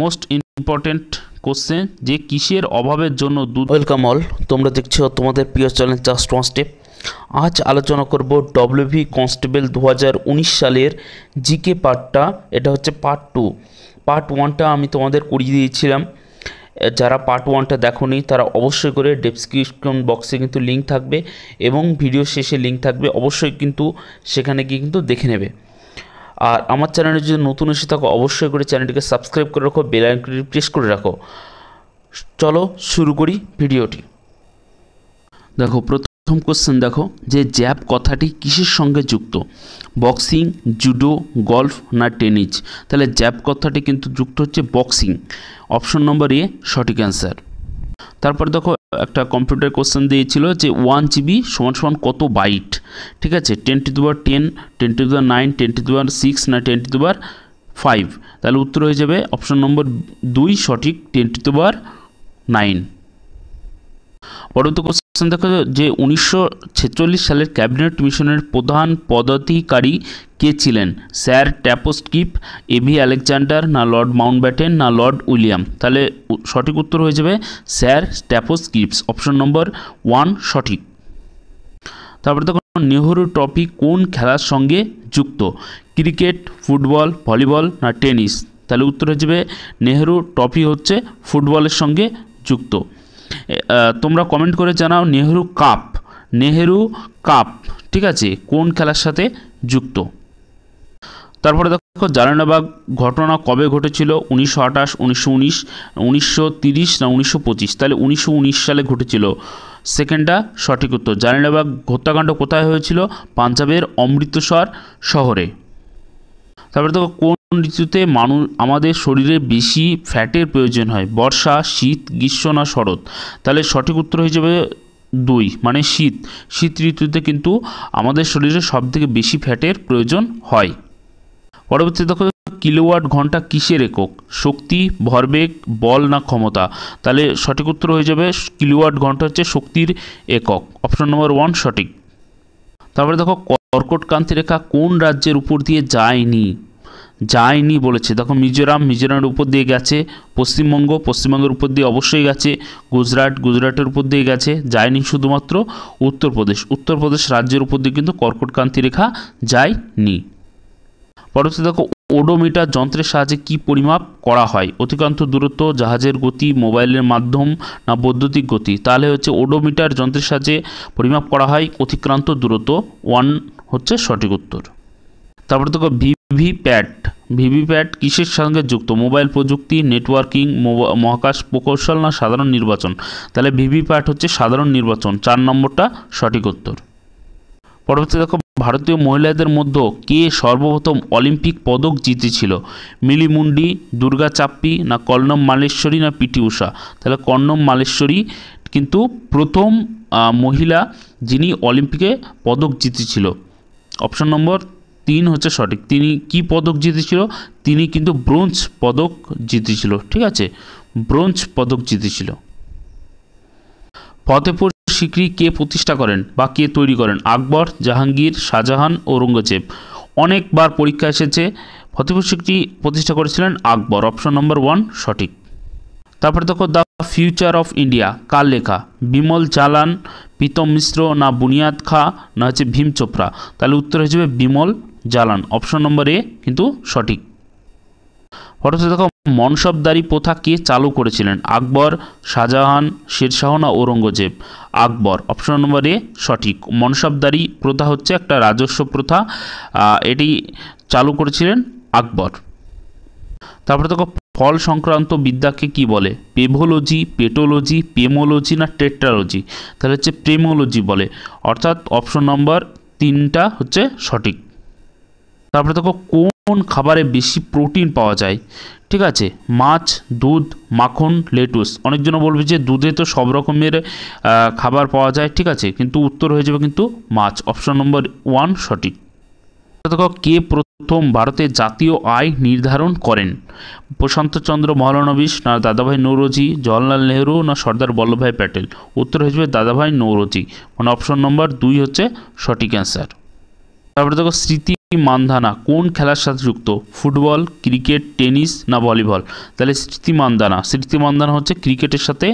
Most important question যে কিসের অভাবের জন্য দুধ। ওয়েলকাম অল, তোমরা দেখছো তোমাদের প্রিয় চ্যানেল জাস্ট ওয়ান স্টেপ। আজ আলোচনা করব ডব্লিউবি কনস্টেবল 2019 সালের জিকে পার্টটা। এটা হচ্ছে পার্ট 2। পার্ট 1টা আমি তোমাদের করিয়ে দিয়েছিলাম। যারা পার্ট 1টা দেখোনি তারা অবশ্যই করে ডেসক্রিপশন বক্সে কিন্তু লিঙ্ক থাকবে এবং ভিডিও শেষে লিঙ্ক থাকবে, অবশ্যই কিন্তু সেখানে গিয়ে কিন্তু দেখে নেবে। আর আমার চ্যানেলে যদি নতুন এসে থাকো অবশ্যই করে চ্যানেলটিকে সাবস্ক্রাইব করে রাখো, বেল আইকনটি প্রেস করে রাখো। চলো শুরু করি ভিডিওটি। দেখো প্রথম কোশ্চেন, দেখো যে জ্যাব কথাটি কিসের সঙ্গে যুক্ত? বক্সিং, জুডো, গলফ না টেনিস? তাহলে জ্যাব কথাটি কিন্তু যুক্ত হচ্ছে বক্সিং। অপশন নম্বর এ সঠিক অ্যান্সার। তারপর দেখো একটা কম্পিউটার কোশ্চেন দিয়েছিল যে 1 GB সমান কত বাইট? ঠিক আছে, 10^10, 10^9, 10^6 না 10^5? তাহলে উত্তর হয়ে যাবে অপশন নম্বর 2 সঠিক, 10^9। পরবর্তী কোশ্চেন দেখো যে 1946 সালের ক্যাবিনেট মিশনের প্রধান পদাধিকারী কে ছিলেন? স্যার ট্যাপোস্কিপ, এভি আলেকজান্ডার না লর্ড মাউন্টব্যাটেন না লর্ড উইলিয়াম? তাহলে সঠিক উত্তর হয়ে যাবে স্যার ট্যাপোস্কিপস, অপশন নম্বর 1 সঠিক। তারপরে দেখো নেহরু ট্রফি কোন খেলার সঙ্গে যুক্ত? ক্রিকেট, ফুটবল, ভলিবল না টেনিস? তাহলে উত্তর হয়ে যাবে নেহরু ট্রফি হচ্ছে ফুটবলের সঙ্গে যুক্ত। তোমরা কমেন্ট করে জানাও নেহেরু কাপ ঠিক আছে কোন খেলার সাথে যুক্ত? তারপরে দেখো জালিয়ানওয়ালাবাগ ঘটনা কবে ঘটেছিল? 1928, 1919, 1930 না 1925? তাহলে 1919 সালে ঘটেছিল, সেকেন্ডটা সঠিক উত্তর। জালিয়ানওয়ালাবাগ হত্যাকাণ্ড কোথায় হয়েছিল? পাঞ্জাবের অমৃতসর শহরে। তারপরে দেখো কোন ঋতুতে আমাদের শরীরে বেশি ফ্যাটের প্রয়োজন হয়? বর্ষা, শীত, গ্রীষ্ম না শরৎ? তাহলে সঠিক উত্তর হয়ে যাবে 2 মানে শীত। শীত ঋতুতে কিন্তু আমাদের শরীরে সবথেকে বেশি ফ্যাটের প্রয়োজন হয়। পরবর্তী দেখো কিলোওয়াট ঘন্টা কিসের একক? শক্তি, ভরবেগ, বল না ক্ষমতা? তাহলে সঠিক উত্তর হয়ে যাবে কিলোওয়াট ঘন্টা হচ্ছে শক্তির একক, অপশন নম্বর 1 সঠিক। তারপরে দেখো কর্কটক্রান্তি রেখা কোন রাজ্যের উপর দিয়ে যায়নি বলেছে? দেখো মিজোরামের উপর দিয়ে গেছে, পশ্চিমবঙ্গের উপর দিয়ে অবশ্যই গেছে, গুজরাটের উপর দিয়ে গেছে, যায়নি শুধুমাত্র উত্তরপ্রদেশ রাজ্যের উপর দিয়ে কিন্তু কর্কটক্রান্তি রেখা যায়নি। পরবর্তী দেখো ওডোমিটার যন্ত্রের সাহায্যে কি পরিমাপ করা হয়? অতিক্রান্ত দূরত্ব, জাহাজের গতি, মোবাইলের মাধ্যম না বৈদ্যুতিক গতি? তাহলে হচ্ছে ওডোমিটার যন্ত্রের সাহায্যে পরিমাপ করা হয় অতিক্রান্ত দূরত্ব, 1 হচ্ছে সঠিক উত্তর। তারপরে দেখো ভিভিপ্যাট কিসের সঙ্গে যুক্ত? মোবাইল প্রযুক্তি, নেটওয়ার্কিং, মহাকাশ প্রকৌশল না সাধারণ নির্বাচন? তাহলে ভিভিপ্যাট হচ্ছে সাধারণ নির্বাচন, 4 নম্বরটা সঠিক উত্তর। পরবর্তী দেখো ভারতীয় মহিলাদের মধ্যে কে সর্বপ্রথম অলিম্পিক পদক জিতেছিল? মিলি মুন্ডি, দুর্গা চাপ্পি না কর্ণম মালেশ্বরী না পিটি উষা? তাহলে কর্ণম মালেশ্বরী কিন্তু প্রথম মহিলা যিনি অলিম্পিকে পদক জিতেছিল, অপশন নম্বর 3 হচ্ছে সঠিক। তিনি কি পদক জিতেছিল? তিনি কিন্তু ব্রোঞ্জ পদক জিতেছিল, ঠিক আছে, ব্রোঞ্জ পদক জিতেছিল। ফতেপুর সিক্রি কে প্রতিষ্ঠা করেন বা কে তৈরি করেন? আকবর, জাহাঙ্গীর, শাহজাহান, ঔরঙ্গজেব? অনেকবার পরীক্ষা এসেছে, ফতেপুর সিক্রি প্রতিষ্ঠা করেছিলেন আকবর, অপশন নম্বর 1 সঠিক। তারপরে দেখো দ্য ফিউচার অফ ইন্ডিয়া কার লেখা? বিমল জালান, প্রীতম মিশ্র না বুনিয়াদ খাঁ না হচ্ছে ভীম চোপড়া? তাহলে উত্তর হয়ে যাবে বিমল জালান, অপশন নম্বর এ কিন্তু সঠিক। পরবর্তী দেখো মনসবদারি প্রথা কে চালু করেছিলেন? আকবর, শাহজাহান, শেরশাহ না ঔরঙ্গজেব? আকবর, অপশন নম্বর এ সঠিক। মনসবদারি প্রথা হচ্ছে একটা রাজস্ব প্রথা, এটি চালু করেছিলেন আকবর। তারপরে দেখো ফল সংক্রান্ত বিদ্যাকে কি বলে? পেভোলজি, পেটোলজি, পেমোলজি না টেট্রালজি? তাহলে হচ্ছে প্রেমোলজি বলে, অর্থাৎ অপশন নম্বর 3টা হচ্ছে সঠিক। তারপরে দেখো কোন খাবারে বেশি প্রোটিন পাওয়া যায়? ঠিক আছে, মাছ, দুধ, মাখন, লেটুস? অনেকজন বলবে যে দুধে তো সব রকমের খাবার পাওয়া যায়, ঠিক আছে, কিন্তু উত্তর হয়ে যাবে কিন্তু মাছ, অপশন নম্বর 1 সঠিক। দেখো কে প্রথম ভারতের জাতীয় আয় নির্ধারণ করেন? প্রশান্তচন্দ্র মহলানবিশ না দাদাভাই নৌরোজি, জওহরলাল নেহরু না সর্দার বল্লভভাই প্যাটেল? উত্তর হয়ে যাবে দাদাভাই নৌরোজি, মানে অপশন নম্বর 2 হচ্ছে সঠিক অ্যান্সার। তারপরে দেখো স্মৃতি মান্ধানা কোন খেলার সাথে যুক্ত? ফুটবল, ক্রিকেট, টেনিস না ভলিবল? তাহলে স্মৃতি মান্ধানা হচ্ছে ক্রিকেটের সাথে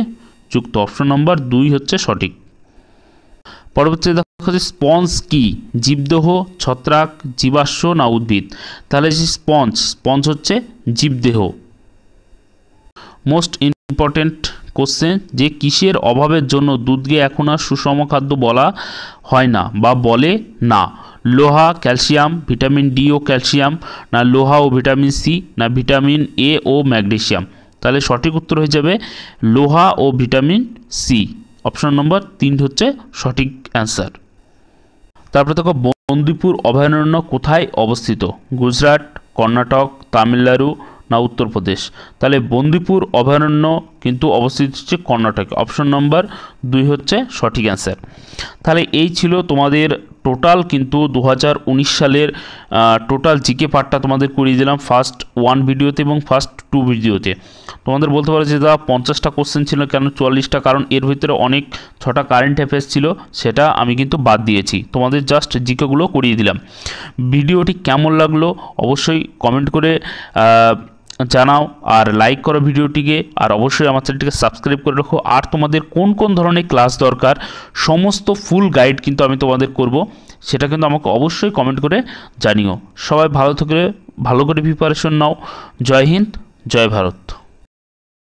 যুক্ত। অপশন নম্বর 2 হচ্ছে সঠিক। পরবর্তী দেখা হচ্ছে স্পঞ্জ কি? জীবদেহ, ছত্রাক, জীবাশ্ম না উদ্ভিদ? তাহলে যে স্পঞ্জ হচ্ছে জীবদেহ। মোস্ট ইম্পর্টেন্ট কোশ্চেন, যে কিসের অভাবের জন্য দুধকে এখন আর সুষম খাদ্য বলা হয় না বা বলে না? লোহা, ক্যালসিয়াম, ভিটামিন ডি ও ক্যালসিয়াম না লোহা ও ভিটামিন সি না ভিটামিন এ ও ম্যাগনেসিয়াম? তাহলে সঠিক উত্তর হয়ে যাবে লোহা ও ভিটামিন সি। অপশন নম্বর 3 হচ্ছে সঠিক অ্যান্সার। তারপরে দেখো বন্দিপুর অভয়ারণ্য কোথায় অবস্থিত? গুজরাট, কর্ণাটক, তামিলনাড়ু না উত্তরপ্রদেশ? তাহলে বন্দিপুর অভয়ারণ্য কিন্তু অবস্থিত হচ্ছে কর্ণাটকে। অপশন নম্বর 2 হচ্ছে সঠিক অ্যান্সার। তাহলে এই ছিল তোমাদের টোটাল কিন্তু 2019 সালের টোটাল জিকে পার্টটা তোমাদের করিয়ে দিলাম ফার্স্ট 1 ভিডিওতে এবং ফার্স্ট 2 ভিডিওতে। তোমাদের বলতে পারো যে দাদা 50টা কোশ্চেন ছিল কেন 44টা? কারণ এর ভিতরে অনেক 6টা কারেন্ট অ্যাফেয়ার্স ছিল, সেটা আমি কিন্তু বাদ দিয়েছি, তোমাদের জাস্ট জিকেগুলো করিয়ে দিলাম। ভিডিওটি কেমন লাগলো অবশ্যই কমেন্ট করে জানাও, আর লাইক করো ভিডিওটিকে, আর অবশ্যই আমার চ্যানেলটিকে সাবস্ক্রাইব করে রাখো। আর তোমাদের কোন কোন ধরনের ক্লাস দরকার সমস্ত ফুল গাইড কিন্তু আমি তোমাদের করব, সেটা কিন্তু আমাকে অবশ্যই কমেন্ট করে জানিও। সবাই ভালো করে প্রিপারেশন নাও। জয় হিন্দ, জয় ভারত।